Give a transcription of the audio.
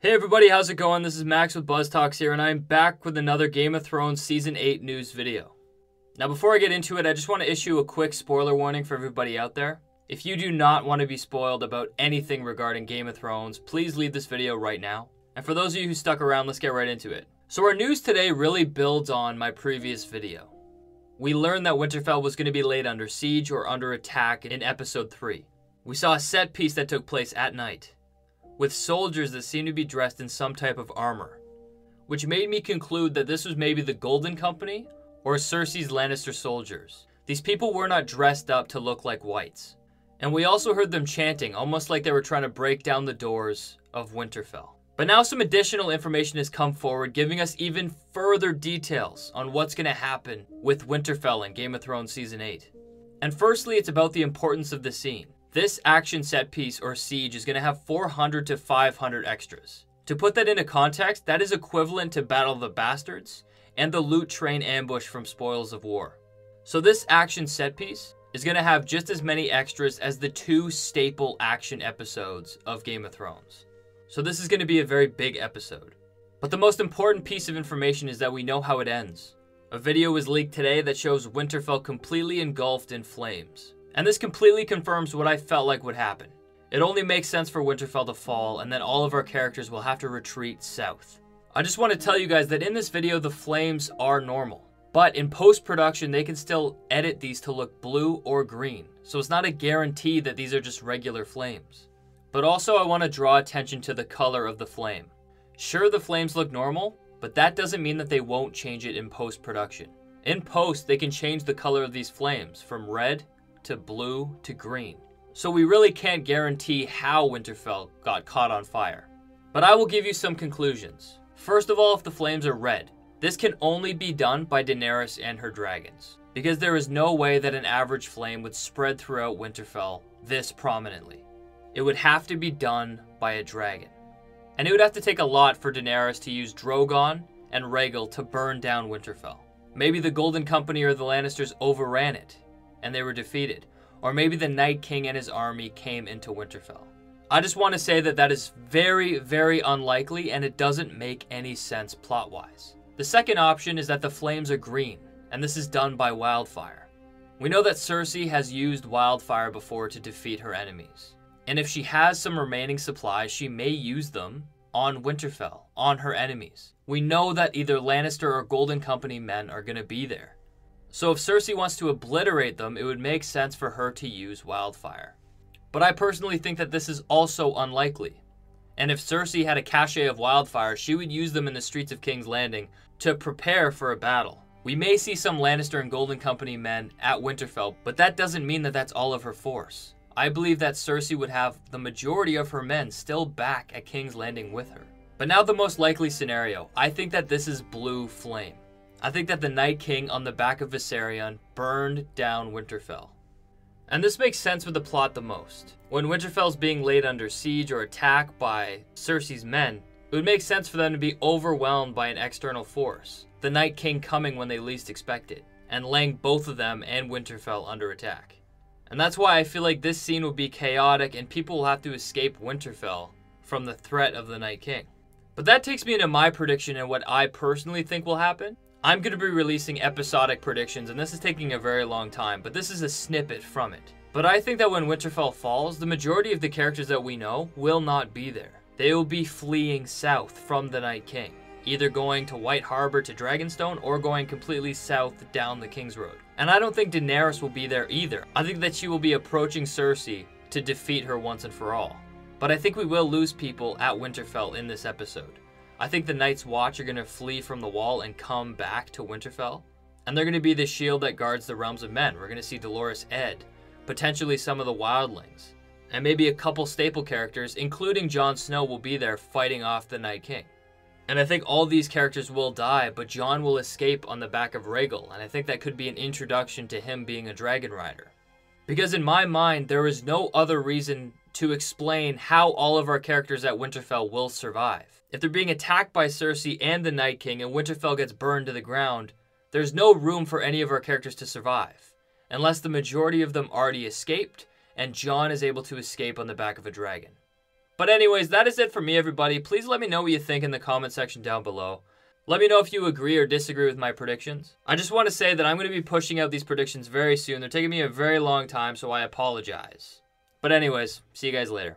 Hey everybody, how's it going? This is Max with BuzzTox here, and I'm back with another Game of Thrones Season 8 news video. Now before I get into it, I just want to issue a quick spoiler warning for everybody out there. If you do not want to be spoiled about anything regarding Game of Thrones, please leave this video right now. And for those of you who stuck around, let's get right into it. So our news today really builds on my previous video. We learned that Winterfell was going to be laid under siege or under attack in episode 3. We saw a set piece that took place at night, with soldiers that seemed to be dressed in some type of armor, which made me conclude that this was maybe the Golden Company or Cersei's Lannister soldiers. These people were not dressed up to look like whites. And we also heard them chanting, almost like they were trying to break down the doors of Winterfell. But now some additional information has come forward, giving us even further details on what's going to happen with Winterfell in Game of Thrones Season 8. And firstly, it's about the importance of the scene. This action set piece or siege is going to have 400 to 500 extras. To put that into context, that is equivalent to Battle of the Bastards and the loot train ambush from Spoils of War. So this action set piece is going to have just as many extras as the 2 staple action episodes of Game of Thrones. So this is going to be a very big episode. But the most important piece of information is that we know how it ends. A video was leaked today that shows Winterfell completely engulfed in flames. And this completely confirms what I felt like would happen. It only makes sense for Winterfell to fall, and then all of our characters will have to retreat south. I just want to tell you guys that in this video, the flames are normal. But in post-production, they can still edit these to look blue or green. So it's not a guarantee that these are just regular flames. But also, I want to draw attention to the color of the flame. Sure, the flames look normal, but that doesn't mean that they won't change it in post-production. In post, they can change the color of these flames from red to blue to green. So we really can't guarantee how Winterfell got caught on fire. But I will give you some conclusions. First of all, if the flames are red, this can only be done by Daenerys and her dragons, because there is no way that an average flame would spread throughout Winterfell this prominently. It would have to be done by a dragon. And it would have to take a lot for Daenerys to use Drogon and Rhaegal to burn down Winterfell. Maybe the Golden Company or the Lannisters overran it and they were defeated. Or maybe the Night King and his army came into Winterfell. I just want to say that that is very, very unlikely, and it doesn't make any sense plot-wise. The second option is that the flames are green, and this is done by wildfire. We know that Cersei has used wildfire before to defeat her enemies. And if she has some remaining supplies, she may use them on Winterfell, on her enemies. We know that either Lannister or Golden Company men are going to be there. So if Cersei wants to obliterate them, it would make sense for her to use wildfire. But I personally think that this is also unlikely. And if Cersei had a cache of wildfire, she would use them in the streets of King's Landing to prepare for a battle. We may see some Lannister and Golden Company men at Winterfell, but that doesn't mean that that's all of her force. I believe that Cersei would have the majority of her men still back at King's Landing with her. But now the most likely scenario, I think that this is blue flame. I think that the Night King on the back of Viserion burned down Winterfell. And this makes sense with the plot the most. When Winterfell's being laid under siege or attack by Cersei's men, it would make sense for them to be overwhelmed by an external force, the Night King coming when they least expect it, and laying both of them and Winterfell under attack. And that's why I feel like this scene will be chaotic and people will have to escape Winterfell from the threat of the Night King. But that takes me into my prediction and what I personally think will happen. I'm going to be releasing episodic predictions, and this is taking a very long time, but this is a snippet from it. But I think that when Winterfell falls, the majority of the characters that we know will not be there. They will be fleeing south from the Night King, either going to White Harbor to Dragonstone or going completely south down the King's Road. And I don't think Daenerys will be there either. I think that she will be approaching Cersei to defeat her once and for all. But I think we will lose people at Winterfell in this episode. I think the Night's Watch are going to flee from the wall and come back to Winterfell. And they're going to be the shield that guards the realms of men. We're going to see Dolorous Edd, potentially some of the wildlings, and maybe a couple staple characters, including Jon Snow, will be there fighting off the Night King. And I think all these characters will die, but Jon will escape on the back of Rhaegal, and I think that could be an introduction to him being a dragon rider. Because in my mind, there is no other reason to explain how all of our characters at Winterfell will survive. If they're being attacked by Cersei and the Night King and Winterfell gets burned to the ground, there's no room for any of our characters to survive, unless the majority of them already escaped and Jon is able to escape on the back of a dragon. But anyways, that is it for me, everybody. Please let me know what you think in the comment section down below. Let me know if you agree or disagree with my predictions. I just want to say that I'm going to be pushing out these predictions very soon. They're taking me a very long time, so I apologize. But anyways, see you guys later.